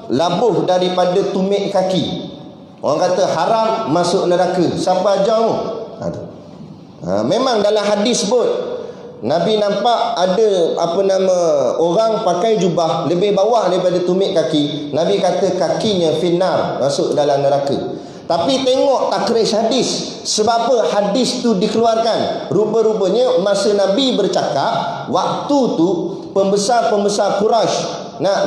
labuh daripada tumit kaki. Orang kata haram masuk neraka. Siapa ajar mu? Memang dalam hadis sebut, Nabi nampak ada orang pakai jubah lebih bawah daripada tumit kaki. Nabi kata kakinya finnar, masuk dalam neraka. Tapi tengok takrij hadis. Sebab apa hadis tu dikeluarkan? Rupa-rupanya masa Nabi bercakap, waktu tu pembesar-pembesar Quraisy,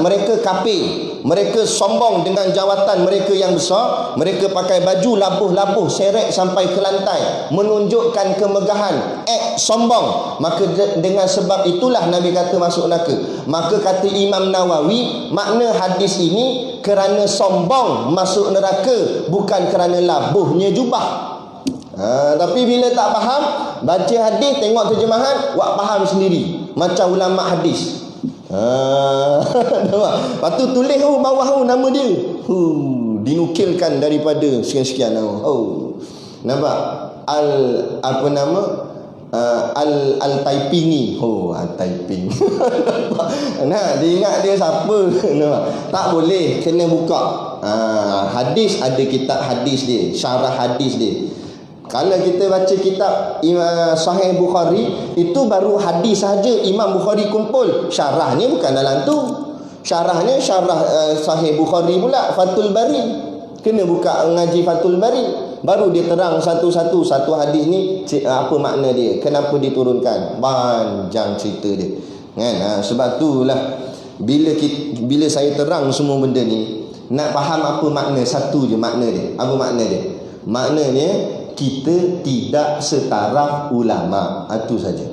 mereka kafir, mereka sombong dengan jawatan mereka yang besar. Mereka pakai baju labuh-labuh seret sampai ke lantai, menunjukkan kemegahan, sombong. Maka dengan sebab itulah Nabi kata masuk neraka. Maka kata Imam Nawawi, makna hadis ini kerana sombong masuk neraka, bukan kerana labuhnya jubah. Tapi bila tak faham, baca hadis, tengok terjemahan, buat faham sendiri. Macam ulama hadis. Lepas tu tulis bawah nama dia. Dinukilkan daripada sekian-sekian nama. Nampak? Al-Taipingi. Al-Taiping. Nah, dia ingat dia siapa. Tak boleh, kena buka. Hadis ada kitab hadis dia, syarah hadis dia. Kalau kita baca kitab Sahih Bukhari, itu baru hadis saja Imam Bukhari kumpul. Syarahnya bukan dalam tu. Syarahnya syarah Sahih Bukhari pula, Fathul Bari. Kena buka ngaji Fathul Bari, baru dia terang satu-satu satu hadis ni apa makna dia, kenapa diturunkan. Panjang cerita dia kan. Sebab itulah bila saya terang semua benda ni, nak faham apa makna, satu je makna dia. Apa makna dia? Maknanya kita tidak setaraf ulama. Itu saja.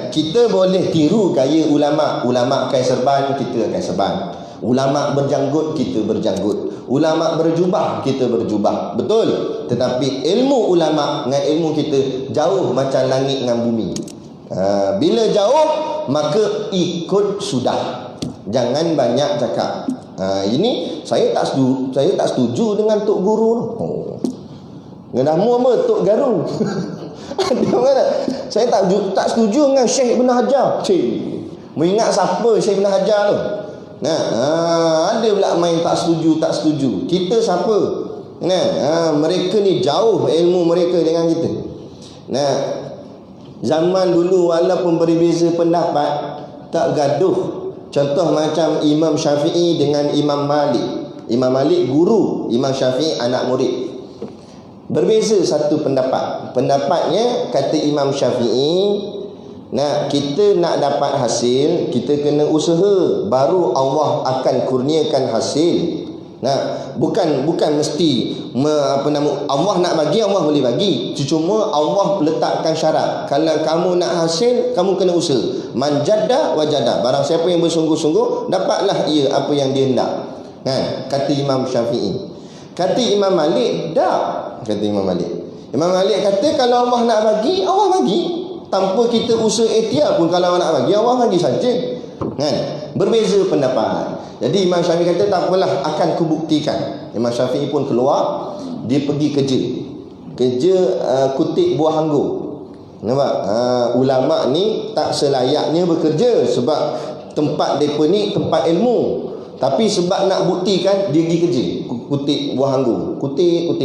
Kita boleh tiru gaya ulama. Ulama pakai serban, kita pakai serban. Ulama berjanggut, kita berjanggut. Ulama berjubah, kita berjubah. Betul. Tetapi ilmu ulama dengan ilmu kita jauh macam langit dengan bumi. Bila jauh, maka ikut sudah. Jangan banyak cakap. Ini saya tak setuju dengan Tok Guru. Nama apa? Tok Garu. Saya tak setuju dengan Syekh Ibn Hajar. Mengingat siapa Syekh Ibn Hajar tu? Ada pula main tak setuju. Kita siapa? Mereka ni jauh ilmu mereka dengan kita. Zaman dulu walaupun berbeza pendapat, tak gaduh. Contoh macam Imam Syafi'i dengan Imam Malik. Imam Malik guru, Imam Syafi'i anak murid. Berbeza satu pendapat. Pendapatnya kata Imam Syafi'i, kita nak dapat hasil, kita kena usaha, baru Allah akan kurniakan hasil. Bukan mesti Allah nak bagi, Allah boleh bagi. Cuma Allah letakkan syarat. Kalau kamu nak hasil, kamu kena usaha. Man jadda wajada. Barang siapa yang bersungguh-sungguh, dapatlah ia apa yang dia hendak. Kata Imam Syafi'i. Kata Imam Malik, kata Imam Malik. Imam Malik kata kalau Allah nak bagi, Allah bagi. Tanpa kita usaha ikhtiar pun, kalau Allah nak bagi, Allah bagi saja. Berbeza pendapat. Jadi Imam Syafi'i kata tak apalah, akan kubuktikan. Imam Syafi'i pun keluar, dia pergi kerja kutip buah anggur. Nampak? Ulama ni tak selayaknya bekerja, sebab tempat mereka ni tempat ilmu. Tapi sebab nak buktikan, dia pergi kerja kutip buah anggur. Kutip.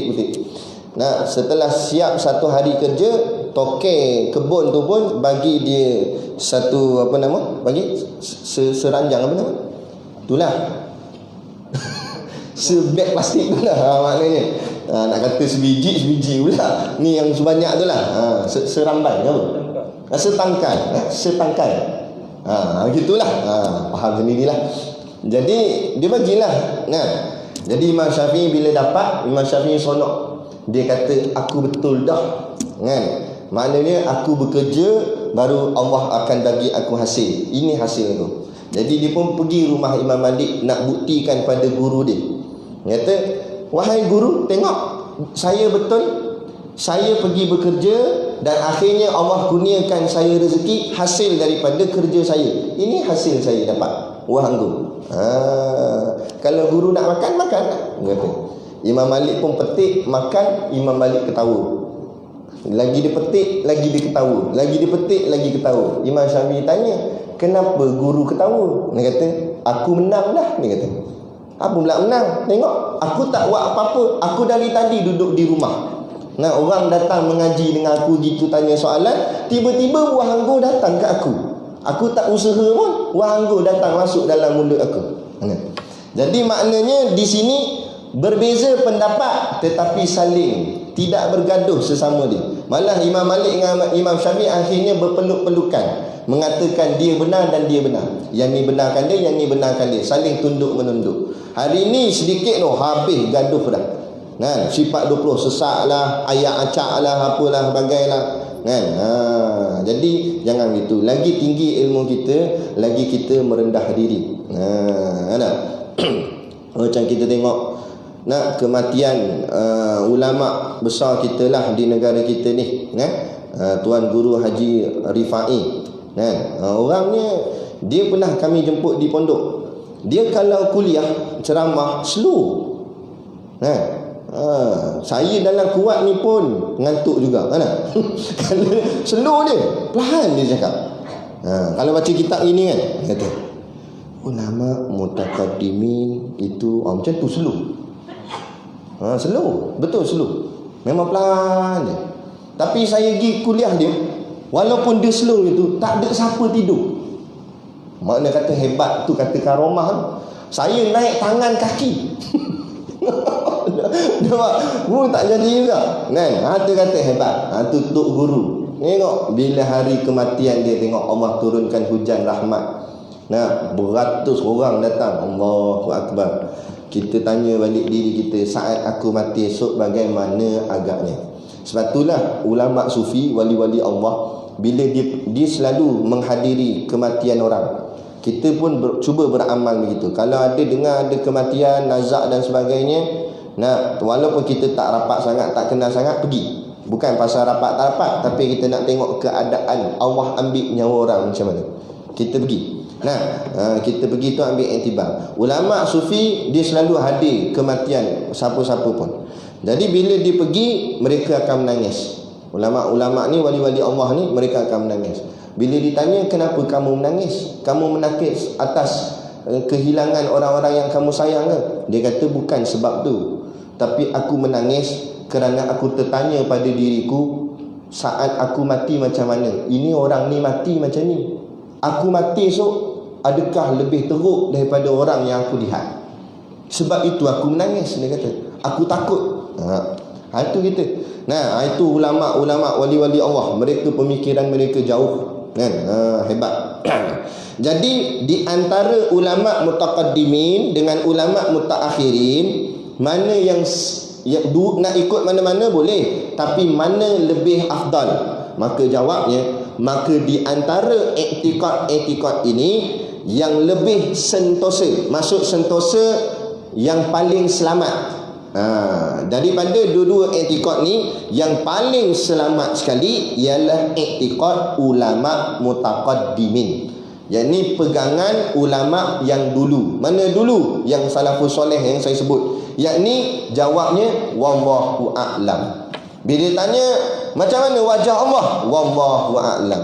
Setelah siap satu hari kerja, toke kebun tu pun bagi dia satu bagi seranjang itulah sebeg plastik tu lah maknanya. Nak kata sebiji pula, ni yang sebanyak tu lah. Serambai apa? Setangkai. Gitulah. Faham sendirilah. Jadi dia bagilah. Jadi Imam Syafi'i bila dapat, Imam Syafi'i sonok. Dia kata aku betul dah. Maknanya aku bekerja, baru Allah akan bagi aku hasil. Ini hasil tu. Jadi dia pun pergi rumah Imam Malik nak buktikan pada guru dia. Dia kata, wahai guru, tengok saya betul. Saya pergi bekerja dan akhirnya Allah kurniakan saya rezeki hasil daripada kerja saya. Ini hasil saya dapat. Wah anggur. Kalau guru nak makan, kata. Imam Malik pun petik, makan. Imam Malik ketawa. Lagi dia petik, lagi dia ketawa. Lagi dia petik, lagi ketawa. Imam Syafi'i tanya, kenapa guru ketawa? Dia kata, aku menang dah. Dia kata, apa pula menang? Tengok, aku tak buat apa-apa. Aku dari tadi duduk di rumah. Orang datang mengaji dengan aku gitu, tanya soalan. Tiba-tiba buah anggur datang ke aku. Aku tak usaha pun, buah anggur datang masuk dalam mulut aku. Jadi maknanya di sini berbeza pendapat, tetapi saling tidak bergaduh sesama dia. Malah Imam Malik dengan Imam Syafi'i akhirnya berpeluk-pelukan, mengatakan dia benar dan dia benar. Yang ni benarkan dia, yang ni benarkan dia. Saling tunduk menunduk. Hari ni sedikit habis gaduh dah. Sifat 20 sesak lah, ayat acak lah, apalah bagailah. Jadi jangan gitu. Lagi tinggi ilmu kita, lagi kita merendah diri. Macam kita tengok kematian ulama besar kita lah di negara kita ni, Tuan Guru Haji Rifai. Orangnya, dia pernah kami jemput di pondok. Dia kalau kuliah ceramah slow. Saya dalam kuat ni pun ngantuk juga. Kalau slow dia, perlahan dia cakap. Kalau baca kitab ini kan, kata ulama mutakaddimin itu macam tu slow. Slow, betul slow. Memang pelan je. Tapi saya pergi kuliah dia, walaupun dia slow itu, tak ada siapa tidur. Makna kata hebat tu, kata karomah. Saya naik tangan kaki. Nampak? Tak jadi juga. Tu kata hebat. Tu Tok Guru. Tengok bila hari kematian dia, tengok Allah turunkan hujan rahmat. Beratus orang datang. Allahu Akbar. Kita tanya balik diri kita, saat aku mati esok bagaimana agaknya? Sebab itulah ulama sufi, wali-wali Allah, bila dia selalu menghadiri kematian orang. Kita pun cuba beramal begitu. Kalau ada dengar ada kematian, nazak dan sebagainya, walaupun kita tak rapat sangat, tak kenal sangat, pergi. Bukan pasal rapat tak rapat, tapi kita nak tengok keadaan Allah ambil nyawa orang macam mana. Kita pergi. Kita pergi tu ambil iktibar. Ulama sufi dia selalu hadir kematian siapa-siapa pun. Jadi bila dia pergi, mereka akan menangis. Ulama-ulama ni, wali-wali Allah ni, mereka akan menangis. Bila ditanya, kenapa kamu menangis? Kamu menangis atas kehilangan orang-orang yang kamu sayang ke? Dia kata bukan sebab tu, tapi aku menangis kerana aku tertanya pada diriku, saat aku mati macam mana? Ini orang ni mati macam ni. Aku mati esok, adakah lebih teruk daripada orang yang aku lihat? Sebab itu aku menangis, dia kata. Aku takut. Itu kita. Itu ulama-ulama, wali-wali Allah. Mereka pemikiran mereka jauh, kan? Hebat. Jadi di antara ulama mutaqaddimin dengan ulama mutaakhirin, mana yang nak ikut mana-mana boleh, tapi mana lebih afdal? Maka jawabnya, maka di antara iktikad ini yang lebih sentosa, maksud sentosa yang paling selamat. Daripada dua-dua iktikad ni, yang paling selamat sekali ialah iktikad ulama mutaqaddimin, yakni pegangan ulama yang dulu. Mana dulu? Yang salafus soleh yang saya sebut. Yakni jawabnya wallahu a'lam. Bila tanya macam mana wajah Allah, wallahu a'lam.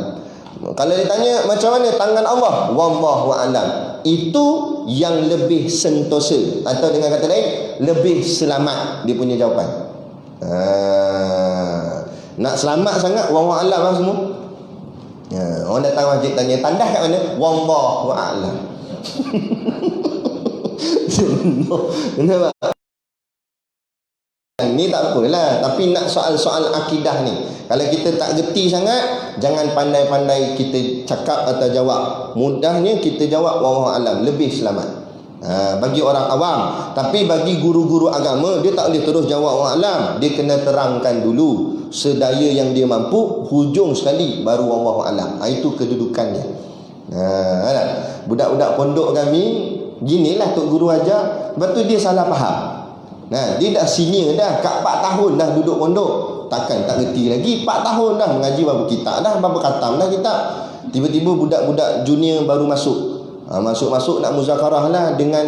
Kalau ditanya macam mana tangan Allah, wallahu a'lam. Itu yang lebih sentosa, atau dengan kata lain, lebih selamat dia punya jawapan. Nak selamat sangat, wallahu a'lam lah semua. Orang datang masjid tanya, tandas kat mana? Wallahu a'lam. Kenapa? Ni tak apalah, tapi nak soal-soal akidah ni, kalau kita tak gerti sangat, jangan pandai-pandai kita cakap atau jawab. Mudahnya kita jawab wallahu alam, lebih selamat. Bagi orang awam. Tapi bagi guru-guru agama, dia tak boleh terus jawab wallahu alam. Dia kena terangkan dulu sedaya yang dia mampu, hujung sekali baru wallahu alam. Itu kedudukannya. Budak-budak pondok kami ginilah tok guru ajar, lepas tu dia salah faham. Dia dah senior dah, kat 4 tahun dah duduk pondok, takkan tak reti lagi. 4 tahun dah mengaji berapa kitab dah, berapa khatam dah kitab. Tiba-tiba budak-budak junior baru masuk. Masuk-masuk nak muzakarah lah dengan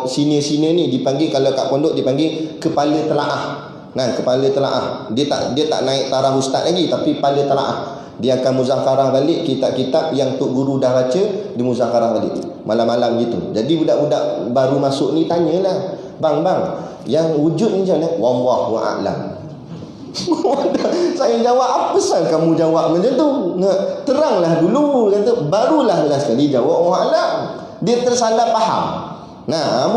senior-senior ni. Dipanggil, kalau kat pondok dipanggil kepala telaah. Kepala telaah. Dia tak naik taraf ustaz lagi, tapi kepala telaah. Dia akan muzakarah balik kitab-kitab yang tok guru dah baca, dia muzakarah balik malam-malam gitu. Jadi budak-budak baru masuk ni tanyalah, bang, yang wujud ni macam mana? Wallahu a'lam. Saya jawab, apa pasal kamu jawab macam tu? Teranglah dulu, kata, barulah last kali jawab wallahu a'lam. Dia tersalah faham.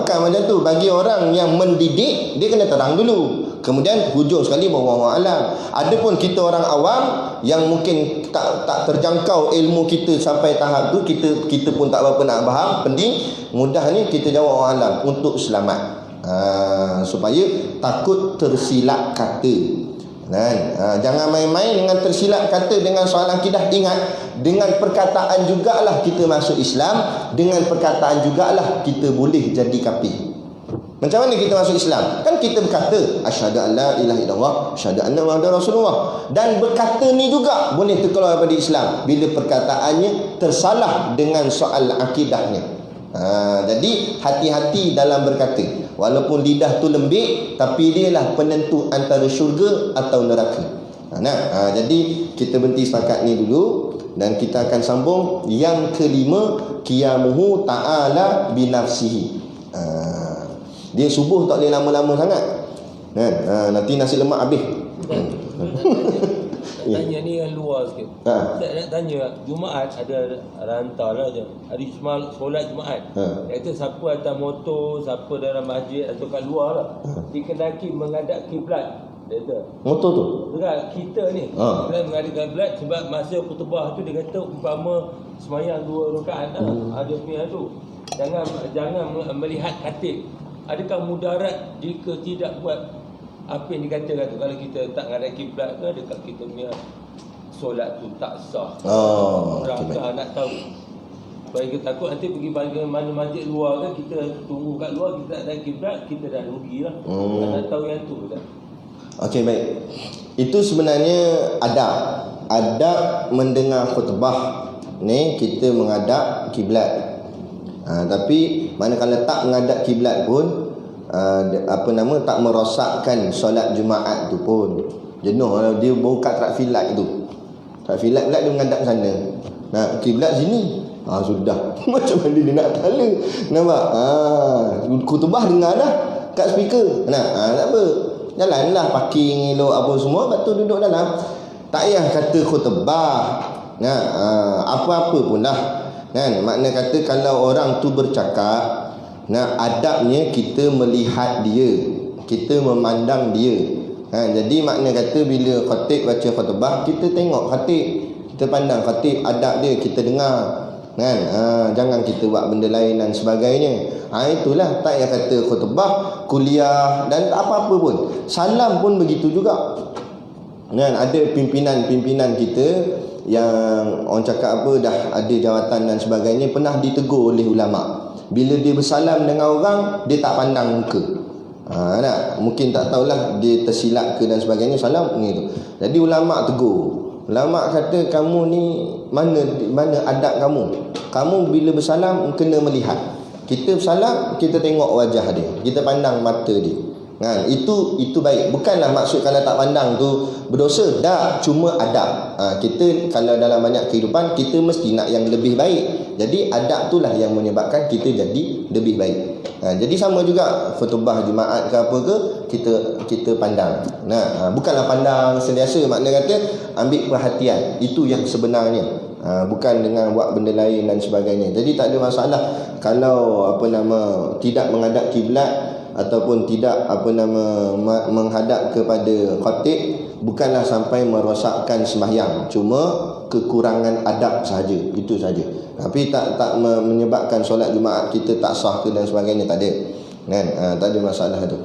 Bukan macam tu. Bagi orang yang mendidik, dia kena terang dulu, kemudian hujung sekali wallahu a'lam. Adapun kita orang awam yang mungkin tak terjangkau ilmu kita sampai tahap tu, kita pun tak berapa nak faham, penting mudah ni kita jawab wallahu a'lam untuk selamat. Supaya takut tersilap kata. Jangan main-main dengan tersilap kata dengan soal akidah. Ingat, dengan perkataan jugalah kita masuk Islam, dengan perkataan jugalah kita boleh jadi kafir. Macam mana kita masuk Islam? Kan kita berkata asyhadu an la ilaha illallah, asyhadu anna muhammadar rasulullah. Dan berkata ni juga boleh terkeluar daripada Islam bila perkataannya tersalah dengan soal akidahnya. Jadi hati-hati dalam berkata. Walaupun lidah tu lembik, tapi dia lah penentu antara syurga atau neraka. Jadi kita berhenti setakat ni dulu, dan kita akan sambung yang kelima, qiyamuhu ta'ala binafsihi. Dia subuh tak boleh lama-lama sangat, nanti nasi lemak habis. Tanya ni yang luar sikit. Saya nak tanya, Jumaat ada rantar lah je. Hari solat Jumaat. Dia kata siapa atas motor, siapa dalam masjid atau kat luar lah, dikendaki menghadap kiblat. Dia kata motor tu? Enggak, kita ni kita menghadap kiblat. Sebab masa khutbah tu dia kata umpama semayang 2 rakaat lah. Ada punya tu. Jangan melihat khatib. Adakah mudarat jika tidak buat apa yang dikatakan tu? Kalau kita tak menghadap kiblat ke, adakah kita punya solat tu tak sah? Orang nak tahu. Supaya kita takut nanti pergi mana masjid luar kan, kita tunggu kat luar, kita tak ada kiblat, kita dah rugilah. Tak tahu yang tu dah. Okey, baik. Itu sebenarnya adab mendengar khutbah ni, kita menghadap kiblat. Tapi manakala tak menghadap kiblat pun tak merosakkan solat Jumaat tu pun. Jenuh dia buka traffic light tu. Traffic light pula dia menghadap sana. Nah, kiblat sini. Sudah. Macam mana dia nak tala? Nampak? Khutbah dengar dah kat speaker. Tak apa. Jalanlah parking elok apa semua, lepas tu duduk dalam. Tak payah kata khutbah. Apa-apa pun lah. Kan? Makna kata kalau orang tu bercakap, adabnya kita melihat dia, kita memandang dia. Jadi makna kata bila khatib baca khutbah, kita tengok khatib, kita pandang khatib, adab dia kita dengar. Jangan kita buat benda lain dan sebagainya. Itulah, tak payah kata khutbah, kuliah dan apa-apa pun. Salam pun begitu juga. Ada pimpinan-pimpinan kita yang orang cakap apa, dah ada jawatan dan sebagainya, pernah ditegur oleh ulama. Bila dia bersalam dengan orang, dia tak pandang muka. Mungkin tak tahulah dia tersilap ke dan sebagainya, salam ni tu. Jadi ulama tegur. Ulama kata, kamu ni mana adab kamu? Kamu bila bersalam kena melihat. Kita bersalam, kita tengok wajah dia, kita pandang mata dia. Itu baik. Bukanlah maksud kalau tak pandang tu berdosa. Tak, cuma adab. Kita kalau dalam banyak kehidupan, kita mesti nak yang lebih baik. Jadi adab itulah yang menyebabkan kita jadi lebih baik. Jadi sama juga khutbah Jumaat ke apa ke, kita pandang. Bukanlah pandang sentiasa, makna kata ambil perhatian. Itu yang sebenarnya. Bukan dengan buat benda lain dan sebagainya. Jadi tak ada masalah kalau tidak menghadap kiblat ataupun tidak menghadap kepada khatib, bukanlah sampai merosakkan sembahyang, cuma kekurangan adab sahaja, itu saja. Tapi tak menyebabkan solat Jumaat kita tak sah ke dan sebagainya, tak ada. Tak ada masalah tu.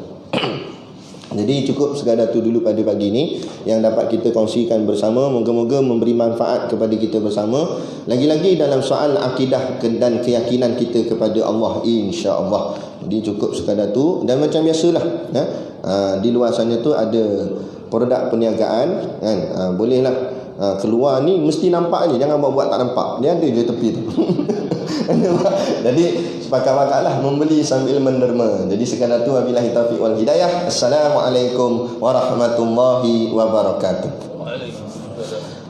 Jadi cukup sekadar tu dulu pada pagi ni yang dapat kita kongsikan bersama. Moga-moga memberi manfaat kepada kita bersama. Lagi-lagi dalam soal akidah dan keyakinan kita kepada Allah, insya-Allah. Jadi cukup sekadar tu. Dan macam biasalah, di luar sana tu ada produk perniagaan, kan? Bolehlah keluar ni mesti nampak je, jangan buat tak nampak. Dia ada je tepi tu. Jadi sepakat-pakatlah membeli sambil menderma. Jadi sekadar tu, wabillahi taufiq wal hidayah. Assalamualaikum warahmatullahi wabarakatuh.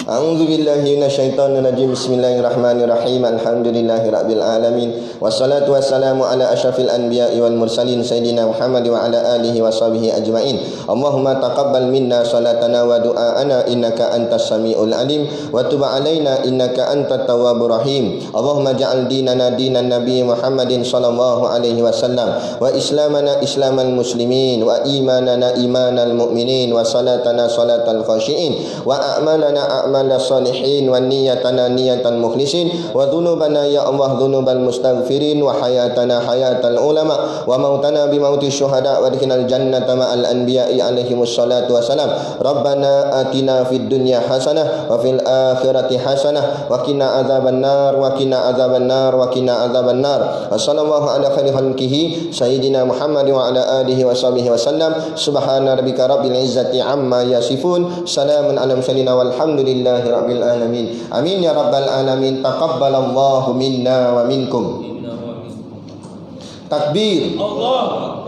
A'udzu billahi minasyaitonir rajim. Bismillahirrahmanirrahim. Alhamdulillahirabbil alamin. Wassalatu wassalamu ala asyrafil anbiya'i wal mursalin sayyidina Muhammad wa ala alihi washabihi ajmain. Allahumma taqabbal minna salatana wa du'aana innaka antas samiul alim wa tub alaina innaka antat tawwabur rahim. Allahumma ja'al dinana dinan nabiy Muhammadin sallallahu alaihi wasallam wa islamana islamal muslimin wa imanana imanal mu'minin wa salatana salatal khashiin wa a'malana a'mal salihin wa niyatana niyatal mukhlisin wa dhunubana ya Allah dhunubal mustaghfirin wa hayatana hayatal ulama wa mautana bi mauti syuhada wa adkhilnal jannata ma'al anbiya'i alaihimus salatu wassalam. Rabbana atina fid dunya hasanah wa fil akhirati hasanah wa qina adzaban nar wa qina adzaban nar wa qina adzaban nar. Wassallallahu ala khairi khalqihi sayyidina Muhammad wa ala alihi washabihi wasallam. Subhana rabbika rabbil izzati amma yasifun. Salamun alal mursalin walhamdulillah Rabbil alamin. Amin ya rabbal alamin. Taqabbalallahu minna wa minkum. Takbir. Allah.